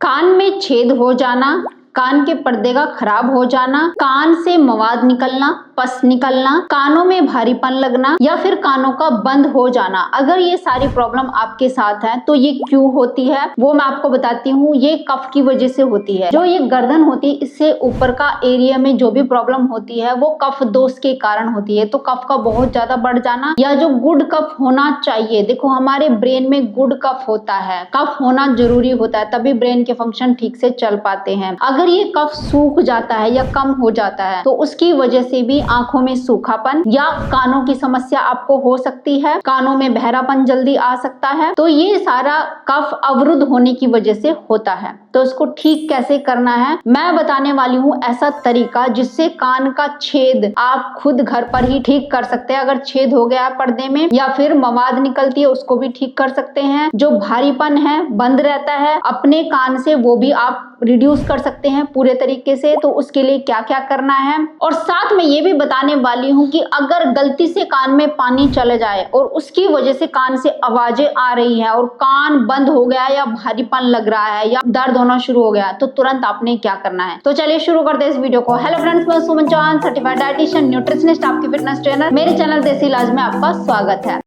कान में छेद हो जाना, कान के पर्दे का खराब हो जाना, कान से मवाद निकलना, पस निकलना, कानों में भारीपन लगना या फिर कानों का बंद हो जाना। अगर ये सारी प्रॉब्लम आपके साथ है तो ये क्यों होती है वो मैं आपको बताती हूँ। ये कफ की वजह से होती है। जो ये गर्दन होती है इससे ऊपर का एरिया में जो भी प्रॉब्लम होती है वो कफ दोष के कारण होती है। तो कफ का बहुत ज्यादा बढ़ जाना या जो गुड कफ होना चाहिए, देखो हमारे ब्रेन में गुड कफ होता है, कफ होना जरूरी होता है तभी ब्रेन के फंक्शन ठीक से चल पाते हैं। अगर ये कफ सूख जाता है या कम हो जाता है तो उसकी वजह से भी आंखों में सूखापन या कानों की समस्या आपको हो सकती है, कानों में बहरापन जल्दी आ सकता है। तो ये सारा कफ अवरुद्ध होने की वजह से होता है। तो इसको ठीक कैसे करना है मैं बताने वाली हूँ ऐसा तरीका जिससे कान का छेद आप खुद घर पर ही ठीक कर सकते हैं। अगर छेद हो गया है पर्दे में या फिर मवाद निकलती है उसको भी ठीक कर सकते हैं। जो भारीपन है बंद रहता है अपने कान से वो भी आप रिड्यूस कर सकते हैं पूरे तरीके से। तो उसके लिए क्या क्या करना है और साथ में ये भी बताने वाली हूँ कि अगर गलती से कान में पानी चले जाए और उसकी वजह से कान से आवाजें आ रही है और कान बंद हो गया या भारीपन लग रहा है या दर्द होना शुरू हो गया तो तुरंत आपने क्या करना है। तो चलिए शुरू करते हैं इस वीडियो को। हेलो फ्रेंड्स, मैं सुमन चौहान, सर्टिफाइड डाइटिशियन, न्यूट्रिशनिस्ट, आपकी फिटनेस ट्रेनर। मेरे चैनल देसी इलाज में आपका स्वागत है।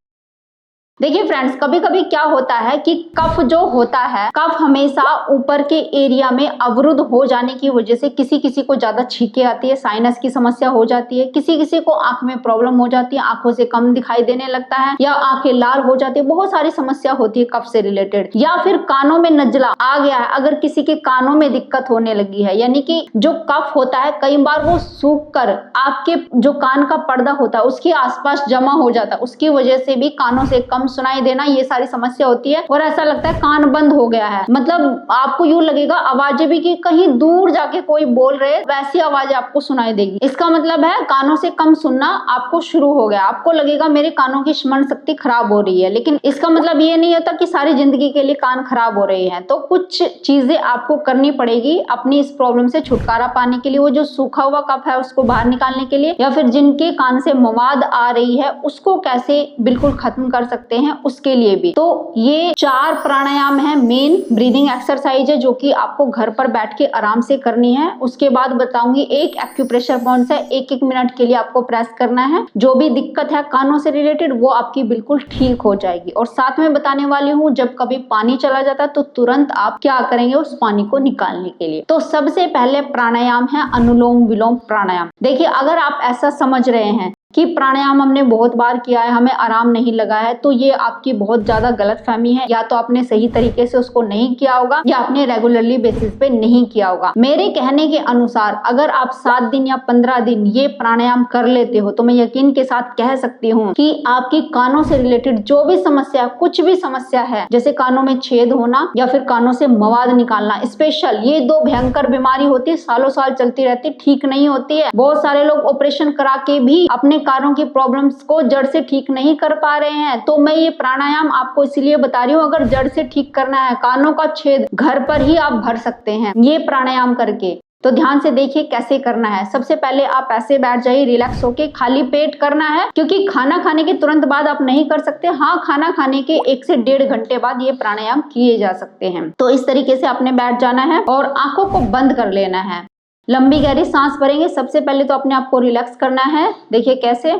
देखिए फ्रेंड्स, कभी कभी क्या होता है कि कफ जो होता है, कफ हमेशा ऊपर के एरिया में अवरुद्ध हो जाने की वजह से किसी किसी को ज्यादा छींके आती है, साइनस की समस्या हो जाती है, किसी किसी को आंख में प्रॉब्लम हो जाती है, आंखों से कम दिखाई देने लगता है या आंखें लाल हो जाती है। बहुत सारी समस्या होती है कफ से रिलेटेड। या फिर कानों में नजला आ गया है, अगर किसी के कानों में दिक्कत होने लगी है, यानी कि जो कफ होता है कई बार वो सूख कर आपके जो कान का पर्दा होता है उसके आसपास जमा हो जाता है, उसकी वजह से भी कानों से कम सुनाई देना, ये सारी समस्या होती है। और ऐसा लगता है कान बंद हो गया है, मतलब आपको यूं लगेगा आवाजें भी कि कहीं दूर जाके कोई बोल रहे वैसी आवाजें आपको सुनाई देगी। इसका मतलब है कानों से कम सुनना आपको शुरू हो गया। आपको लगेगा मेरे कानों की स्मरण शक्ति खराब हो रही है, लेकिन इसका मतलब ये नहीं होता कि सारी जिंदगी के लिए कान खराब हो रहे हैं। तो कुछ चीजें आपको करनी पड़ेगी अपनी इस प्रॉब्लम से छुटकारा पाने के लिए। वो जो सूखा हुआ कफ है उसको बाहर निकालने के लिए, या फिर जिनके कान से मवाद आ रही है उसको कैसे बिल्कुल खत्म कर सकते हैं उसके लिए भी। तो ये 4 प्राणायाम है, मेन ब्रीदिंग एक्सरसाइज है जो कि आपको घर पर बैठ के आराम से करनी है। उसके बाद बताऊंगी एक एक्यूप्रेशर पॉइंट्स है, 1-1 मिनट के लिए आपको प्रेस करना है। जो भी दिक्कत है कानों से रिलेटेड वो आपकी बिल्कुल ठीक हो जाएगी। और साथ में बताने वाली हूँ जब कभी पानी चला जाता है तो तुरंत आप क्या करेंगे उस पानी को निकालने के लिए। तो सबसे पहले प्राणायाम है अनुलोम विलोम प्राणायाम। देखिए अगर आप ऐसा समझ रहे हैं कि प्राणायाम हमने बहुत बार किया है हमें आराम नहीं लगा है तो ये आपकी बहुत ज्यादा गलतफहमी है। या तो आपने सही तरीके से उसको नहीं किया होगा या आपने रेगुलरली बेसिस पे नहीं किया होगा। मेरे कहने के अनुसार अगर आप 7 दिन या 15 दिन ये प्राणायाम कर लेते हो तो मैं यकीन के साथ कह सकती हूँ कि आपकी कानों से रिलेटेड जो भी समस्या, कुछ भी समस्या है, जैसे कानों में छेद होना या फिर कानों से मवाद निकालना, स्पेशल ये 2 भयंकर बीमारी होती है, सालों साल चलती रहती, ठीक नहीं होती है। बहुत सारे लोग ऑपरेशन करा के भी अपने कानों की प्रॉब्लम्स को जड़ से ठीक नहीं कर पा रहे हैं। तो मैं ये प्राणायाम आपको इसलिए बता रही हूँ, अगर जड़ से ठीक करना है, कानों का छेद घर पर ही आप भर सकते हैं ये प्राणायाम करके। तो ध्यान से देखिए कैसे करना है। सबसे पहले आप ऐसे बैठ जाइए रिलैक्स होके, खाली पेट करना है क्योंकि खाना खाने के तुरंत बाद आप नहीं कर सकते। हाँ, खाना खाने के 1 से 1.5 घंटे बाद ये प्राणायाम किए जा सकते हैं। तो इस तरीके से आपने बैठ जाना है और आंखों को बंद कर लेना है। लंबी गहरी सांस भरेंगे। सबसे पहले तो अपने आप को रिलैक्स करना है, देखिए कैसे,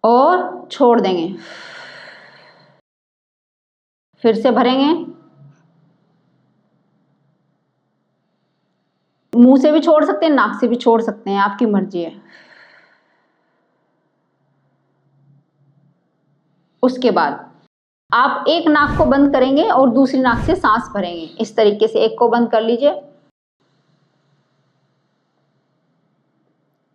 और छोड़ देंगे। फिर से भरेंगे, मुंह से भी छोड़ सकते हैं, नाक से भी छोड़ सकते हैं, आपकी मर्जी है। उसके बाद आप एक नाक को बंद करेंगे और दूसरी नाक से सांस भरेंगे। इस तरीके से एक को बंद कर लीजिए,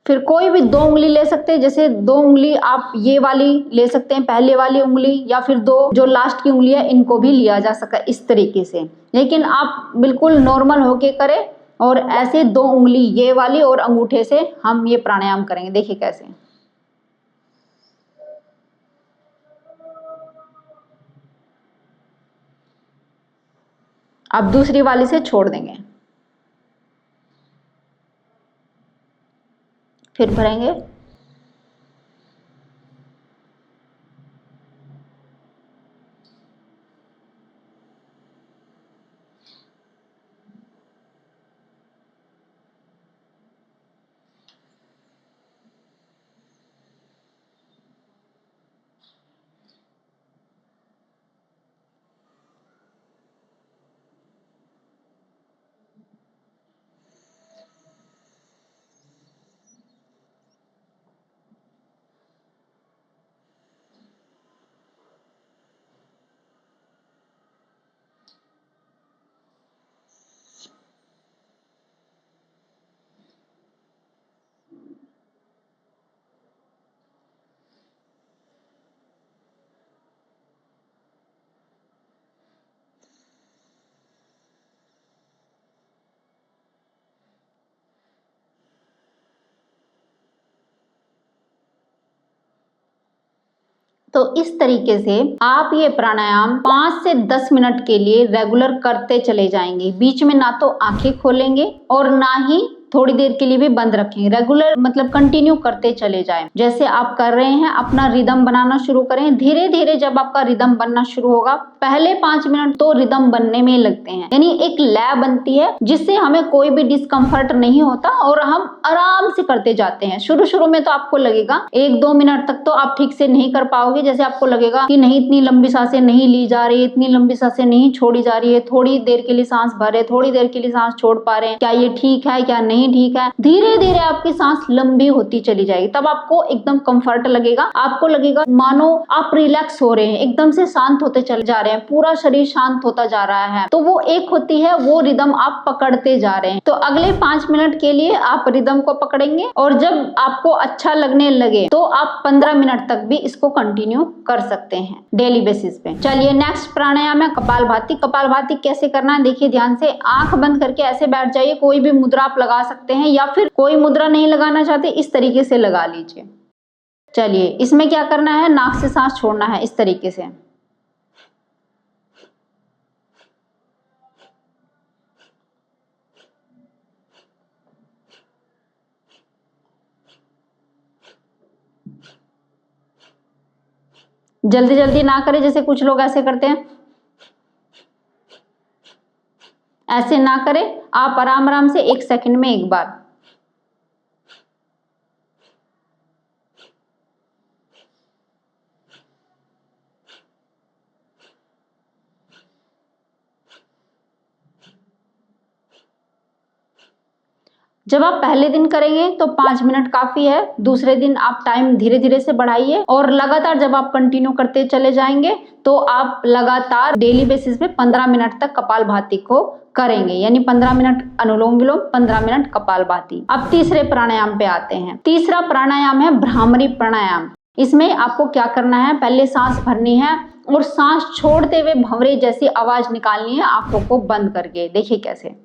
फिर कोई भी 2 उंगली ले सकते हैं, जैसे 2 उंगली आप ये वाली ले सकते हैं, पहले वाली उंगली, या फिर 2 जो लास्ट की उंगली है इनको भी लिया जा सका इस तरीके से। लेकिन आप बिल्कुल नॉर्मल होके करें और ऐसे 2 उंगली ये वाली और अंगूठे से हम ये प्राणायाम करेंगे। देखिए कैसे, अब दूसरी वाली से छोड़ देंगे, फिर भरेंगे, तो इस तरीके से आप ये प्राणायाम 5 से 10 मिनट के लिए रेगुलर करते चले जाएंगे। बीच में ना तो आंखें खोलेंगे और ना ही थोड़ी देर के लिए भी बंद रखें। रेगुलर मतलब कंटिन्यू करते चले जाएं। जैसे आप कर रहे हैं अपना रिदम बनाना शुरू करें। धीरे धीरे जब आपका रिदम बनना शुरू होगा, पहले 5 मिनट तो रिदम बनने में लगते हैं, यानी एक लय बनती है जिससे हमें कोई भी डिस्कम्फर्ट नहीं होता और हम आराम से करते जाते हैं। शुरू शुरू में तो आपको लगेगा 1-2 मिनट तक तो आप ठीक से नहीं कर पाओगे। जैसे आपको लगेगा कि नहीं, इतनी लंबी सांसें नहीं ली जा रही, इतनी लंबी सांसें नहीं छोड़ी जा रही है, थोड़ी देर के लिए सांस भरे, थोड़ी देर के लिए सांस छोड़ पा रहे हैं, क्या ये ठीक है क्या नहीं ठीक है। धीरे धीरे आपकी सांस लंबी होती चली जाएगी, तब आपको एकदम कंफर्ट लगेगा। आपको लगेगा मानो आप रिलैक्स हो रहे हैं, एकदम से शांत होते चले जा रहे हैं, पूरा शरीर शांत होता जा रहा है। तो वो एक होती है, वो रिदम आप पकड़ते जा रहे हैं। तो अगले 5 मिनट के लिए आप रिदम को पकड़ेंगे और जब आपको अच्छा लगने लगे तो आप 15 मिनट तक भी इसको कंटिन्यू कर सकते हैं डेली बेसिस पे। चलिए नेक्स्ट प्राणायाम है कपालभाति। कपालभाति कैसे करना है देखिए ध्यान से। आंख बंद करके ऐसे बैठ जाइए, कोई भी मुद्रा आप लगा सकते हैं या फिर कोई मुद्रा नहीं लगाना चाहते इस तरीके से लगा लीजिए। चलिए इसमें क्या करना है, नाक से सांस छोड़ना है इस तरीके से। जल्दी जल्दी ना करें, जैसे कुछ लोग ऐसे करते हैं, ऐसे ना करें। आप आराम आराम से 1 सेकंड में एक बार। जब आप पहले दिन करेंगे तो 5 मिनट काफी है। दूसरे दिन आप टाइम धीरे धीरे से बढ़ाइए और लगातार जब आप कंटिन्यू करते चले जाएंगे तो आप लगातार डेली बेसिस पे 15 मिनट तक कपालभाति को करेंगे, यानी 15 मिनट अनुलोम विलोम, 15 मिनट कपालभाति। अब तीसरे प्राणायाम पे आते हैं। तीसरा प्राणायाम है भ्रामरी प्राणायाम। इसमें आपको क्या करना है, पहले सांस भरनी है और सांस छोड़ते हुए भंवरे जैसी आवाज निकालनी है आंखों को बंद करके। देखिए कैसे।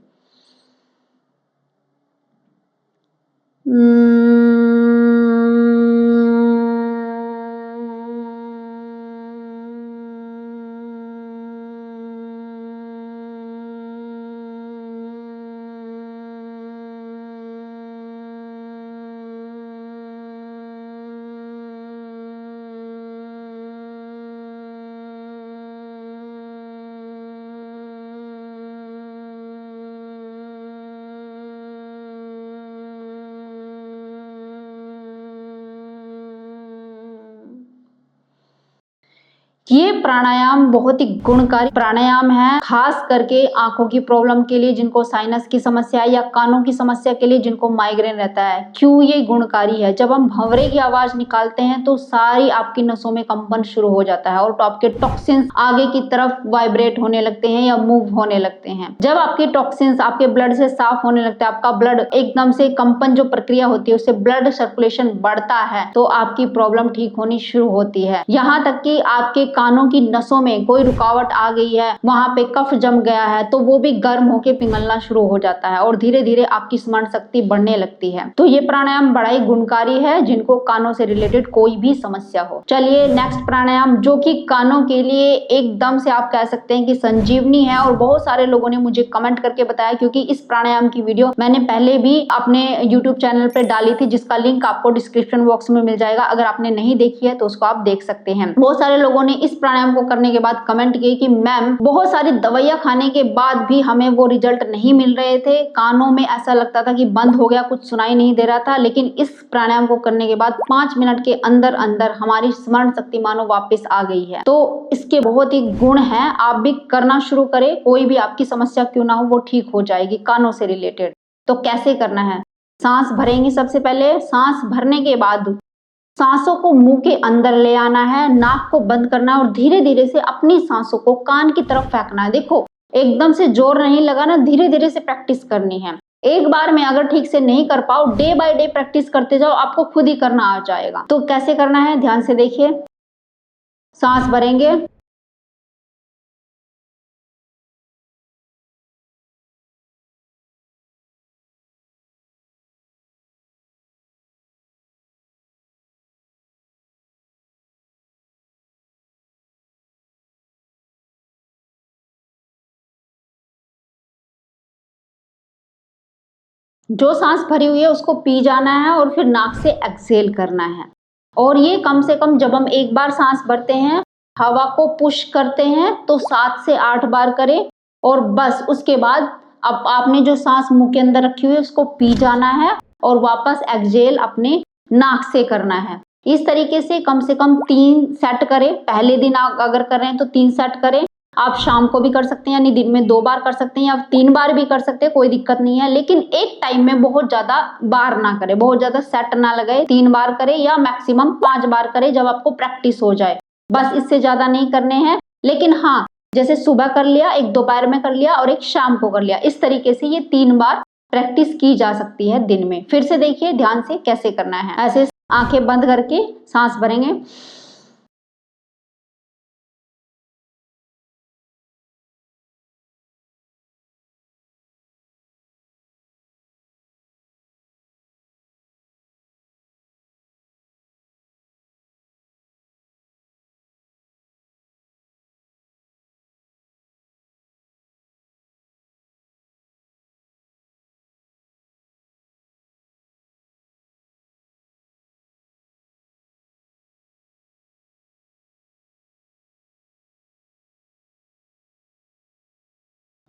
ये प्राणायाम बहुत ही गुणकारी प्राणायाम है, खास करके आंखों की प्रॉब्लम के लिए, जिनको साइनस की समस्या या कानों की समस्या के लिए, जिनको माइग्रेन रहता है। क्यों ये गुणकारी है, जब हम भंवरे की आवाज निकालते हैं तो सारी आपकी नसों में कंपन शुरू हो जाता है और तो आपके टॉक्सिन्स आगे की तरफ वाइब्रेट होने लगते हैं या मूव होने लगते हैं। जब आपके टॉक्सिन्स आपके ब्लड से साफ होने लगता है, आपका ब्लड एकदम से कंपन जो प्रक्रिया होती है उससे ब्लड सर्कुलेशन बढ़ता है, तो आपकी प्रॉब्लम ठीक होनी शुरू होती है। यहाँ तक कि आपके कानों की नसों में कोई रुकावट आ गई है, वहां पे कफ जम गया है, तो वो भी गर्म होके पिघलना शुरू हो जाता है और धीरे धीरे आपकी स्मरण शक्ति बढ़ने लगती है। तो ये प्राणायाम बड़ा ही गुणकारी है जिनको कानों से रिलेटेड कोई भी समस्या हो। चलिए नेक्स्ट प्राणायाम, जो कि कानों के लिए एकदम से आप कह सकते हैं कि संजीवनी है, और बहुत सारे लोगों ने मुझे कमेंट करके बताया, क्योंकि इस प्राणायाम की वीडियो मैंने पहले भी अपने यूट्यूब चैनल पर डाली थी, जिसका लिंक आपको डिस्क्रिप्शन बॉक्स में मिल जाएगा। अगर आपने नहीं देखी है तो उसको आप देख सकते हैं। बहुत सारे लोगों ने इस प्राणायाम को करने के बाद कमेंट किए कि मैम, बहुत सारी दवाइयां खाने के बाद भी हमें वो रिजल्ट नहीं मिल रहे थे, कानों में ऐसा लगता था कि बंद हो गया, कुछ सुनाई नहीं दे रहा था, लेकिन इस प्राणायाम को करने के बाद 5 मिनट के अंदर अंदर हमारी स्मरण शक्ति मानो वापस आ गई है। तो इसके बहुत ही गुण हैं, आप भी करना शुरू करें, कोई भी आपकी समस्या क्यों ना हो वो ठीक हो जाएगी कानों से रिलेटेड। तो कैसे करना है, सांस भरेंगे सबसे पहले। सांस भरने के बाद सांसों को मुंह के अंदर ले आना है, नाक को बंद करना है और धीरे धीरे से अपनी सांसों को कान की तरफ फेंकना है। देखो एकदम से जोर नहीं लगाना, धीरे धीरे से प्रैक्टिस करनी है। एक बार में अगर ठीक से नहीं कर पाओ, डे बाय डे प्रैक्टिस करते जाओ, आपको खुद ही करना आ जाएगा। तो कैसे करना है ध्यान से देखिए। सांस भरेंगे, जो सांस भरी हुई है उसको पी जाना है और फिर नाक से एक्सहेल करना है। और ये कम से कम जब हम एक बार सांस भरते हैं, हवा को पुश करते हैं तो 7 से 8 बार करें और बस उसके बाद अब आपने जो सांस मुंह के अंदर रखी हुई है उसको पी जाना है और वापस एक्सहेल अपने नाक से करना है। इस तरीके से कम 3 सेट करें। पहले दिन आप अगर कर रहे हैं तो 3 सेट करें। आप शाम को भी कर सकते हैं, यानी दिन में 2 बार कर सकते हैं या 3 बार भी कर सकते हैं, कोई दिक्कत नहीं है। लेकिन एक टाइम में बहुत ज्यादा बार ना करें, बहुत ज्यादा सेट ना लगाए। 3 बार करें या मैक्सिमम 5 बार करें जब आपको प्रैक्टिस हो जाए, बस इससे ज्यादा नहीं करने हैं। लेकिन हाँ, जैसे सुबह कर लिया, एक दोपहर में कर लिया और एक शाम को कर लिया, इस तरीके से ये 3 बार प्रैक्टिस की जा सकती है दिन में। फिर से देखिए ध्यान से कैसे करना है। ऐसे आंखें बंद करके सांस भरेंगे,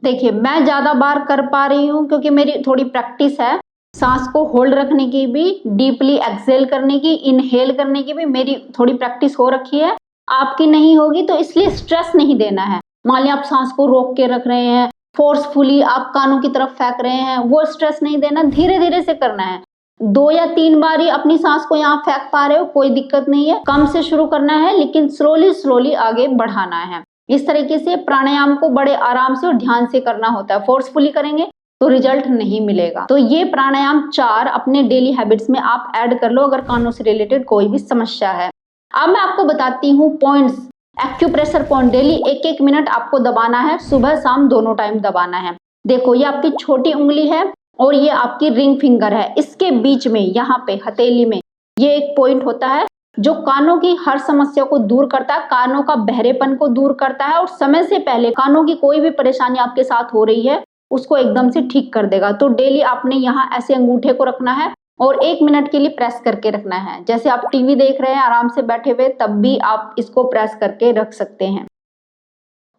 देखिए मैं ज्यादा बार कर पा रही हूँ क्योंकि मेरी थोड़ी प्रैक्टिस है। सांस को होल्ड रखने की भी, डीपली एक्सहेल करने की, इनहेल करने की भी मेरी थोड़ी प्रैक्टिस हो रखी है। आपकी नहीं होगी तो इसलिए स्ट्रेस नहीं देना है। मान लिया आप सांस को रोक के रख रहे हैं, फोर्सफुली आप कानों की तरफ फेंक रहे हैं, वो स्ट्रेस नहीं देना, धीरे धीरे से करना है। 2 या 3 बार ही अपनी सांस को यहाँ फेंक पा रहे हो, कोई दिक्कत नहीं है। कम से शुरू करना है लेकिन स्लोली आगे बढ़ाना है। इस तरीके से प्राणायाम को बड़े आराम से और ध्यान से करना होता है। फोर्सफुली करेंगे तो रिजल्ट नहीं मिलेगा। तो ये प्राणायाम 4 अपने डेली हैबिट्स में आप ऐड कर लो अगर कानों से रिलेटेड कोई भी समस्या है। अब मैं आपको बताती हूँ points. Acupressure point daily 1-1 minute आपको दबाना है, सुबह शाम दोनों टाइम दबाना है। देखो ये आपकी छोटी उंगली है और ये आपकी रिंग फिंगर है, इसके बीच में यहाँ पे हथेली में ये एक पॉइंट होता है जो कानों की हर समस्या को दूर करता है, कानों का बहरेपन को दूर करता है और समय से पहले कानों की कोई भी परेशानी आपके साथ हो रही है उसको एकदम से ठीक कर देगा। तो डेली आपने यहाँ ऐसे अंगूठे को रखना है और 1 मिनट के लिए प्रेस करके रखना है। जैसे आप टीवी देख रहे हैं आराम से बैठे हुए, तब भी आप इसको प्रेस करके रख सकते हैं।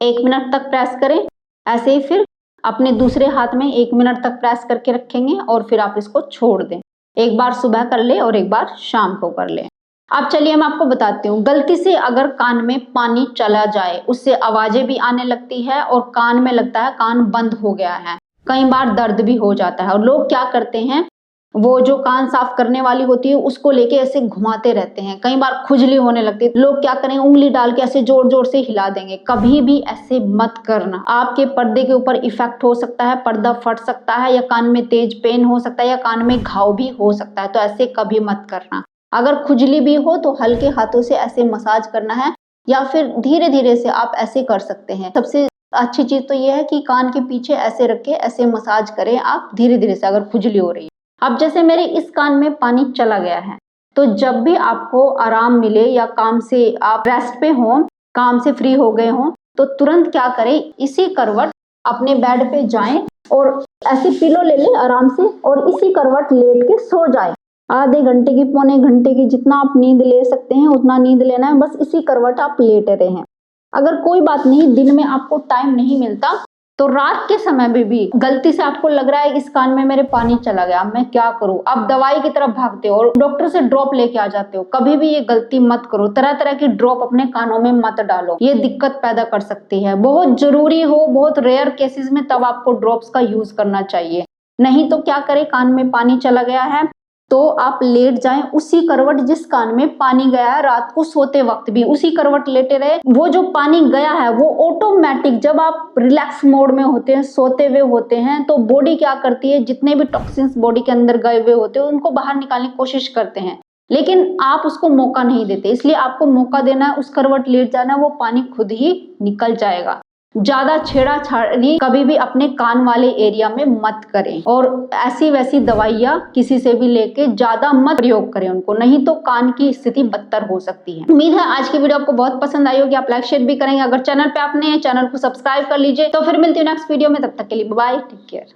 1 मिनट तक प्रेस करें। ऐसे ही फिर अपने दूसरे हाथ में 1 मिनट तक प्रेस करके रखेंगे और फिर आप इसको छोड़ दें। एक बार सुबह कर ले और एक बार शाम को कर ले। अब चलिए मैं आपको बताती हूँ, गलती से अगर कान में पानी चला जाए उससे आवाजें भी आने लगती है और कान में लगता है कान बंद हो गया है, कई बार दर्द भी हो जाता है। और लोग क्या करते हैं, वो जो कान साफ करने वाली होती है उसको लेके ऐसे घुमाते रहते हैं, कई बार खुजली होने लगती है। लोग क्या करेंगे, उंगली डाल के ऐसे जोर जोर से हिला देंगे। कभी भी ऐसे मत करना, आपके पर्दे के ऊपर इफेक्ट हो सकता है, पर्दा फट सकता है या कान में तेज पेन हो सकता है या कान में घाव भी हो सकता है। तो ऐसे कभी मत करना। अगर खुजली भी हो तो हल्के हाथों से ऐसे मसाज करना है या फिर धीरे धीरे से आप ऐसे कर सकते हैं। सबसे अच्छी चीज तो ये है कि कान के पीछे ऐसे रख के ऐसे मसाज करें आप धीरे धीरे से, अगर खुजली हो रही है। अब जैसे मेरे इस कान में पानी चला गया है, तो जब भी आपको आराम मिले या काम से आप रेस्ट पे हो, काम से फ्री हो गए हो, तो तुरंत क्या करें, इसी करवट अपने बेड पे जाएं और ऐसे पिलो ले लें आराम से और इसी करवट लेट के सो जाएं। आधे घंटे की, पौने घंटे की, जितना आप नींद ले सकते हैं उतना नींद लेना है। बस इसी करवट आप लेटे रहे हैं। अगर कोई बात नहीं, दिन में आपको टाइम नहीं मिलता तो रात के समय में भी गलती से आपको लग रहा है इस कान में मेरे पानी चला गया, मैं क्या करूं, आप दवाई की तरफ भागते हो और डॉक्टर से ड्रॉप लेके आ जाते हो। कभी भी ये गलती मत करो। तरह तरह की ड्रॉप अपने कानों में मत डालो, ये दिक्कत पैदा कर सकती है। बहुत जरूरी हो, बहुत रेयर केसेस में तब आपको ड्रॉप्स का यूज करना चाहिए। नहीं तो क्या करें, कान में पानी चला गया है तो आप लेट जाएं उसी करवट जिस कान में पानी गया है। रात को सोते वक्त भी उसी करवट लेटे रहे। वो जो पानी गया है वो ऑटोमेटिक, जब आप रिलैक्स मोड में होते हैं, सोते हुए होते हैं, तो बॉडी क्या करती है, जितने भी टॉक्सिन्स बॉडी के अंदर गए हुए होते हैं उनको बाहर निकालने की कोशिश करते हैं, लेकिन आप उसको मौका नहीं देते। इसलिए आपको मौका देना है, उस करवट लेट जाना, वो पानी खुद ही निकल जाएगा। ज्यादा छेड़ाछाड़ी कभी भी अपने कान वाले एरिया में मत करें और ऐसी वैसी दवाइयाँ किसी से भी लेके ज्यादा मत प्रयोग करें उनको, नहीं तो कान की स्थिति बदतर हो सकती है। उम्मीद है आज की वीडियो आपको बहुत पसंद आई होगी, आप लाइक शेयर भी करेंगे। अगर चैनल पे आपने चैनल को सब्सक्राइब कर लीजिए। तो फिर मिलती हूँ नेक्स्ट वीडियो में, तब तक के लिए बाय, टेक केयर।